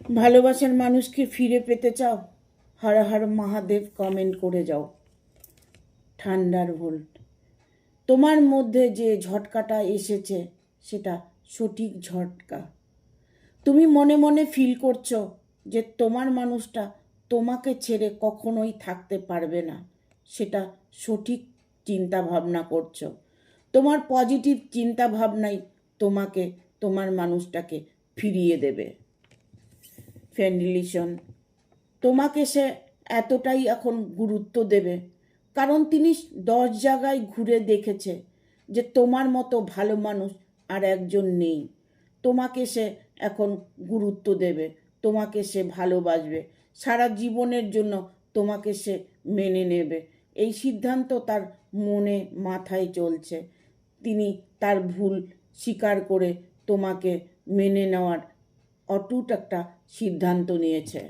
ভালোবাসার মানুষকে ফিরে পেতে চাও? হর হর মহাদেব কমেন্ট করে যাও। ঠান্ডার ভোল্ট, তোমার মধ্যে যে ঝটকাটা এসেছে সেটা সঠিক ঝটকা। তুমি মনে মনে ফিল করছো যে তোমার মানুষটা তোমাকে ছেড়ে কখনোই থাকতে পারবে না, সেটা সঠিক চিন্তা ভাবনা করছো। তোমার পজিটিভ চিন্তা ভাবনাই তোমাকে তোমার মানুষটাকে ফিরিয়ে দেবে। ফ্যান্ডিলিশন, তোমাকে সে এতটাই এখন গুরুত্ব দেবে কারণ তিনি 10 জায়গায় ঘুরে দেখেছে যে তোমার মতো ভালো মানুষ আর একজন নেই। তোমাকে সে এখন গুরুত্ব দেবে, তোমাকে সে ভালোবাসবে, সারা জীবনের জন্য তোমাকে সে মেনে নেবে। এই সিদ্ধান্ত তার মনে মাথায় চলছে। তিনি তার ভুল স্বীকার করে তোমাকে মেনে নেওয়ার অটুট একটা সিদ্ধান্ত নিয়েছে।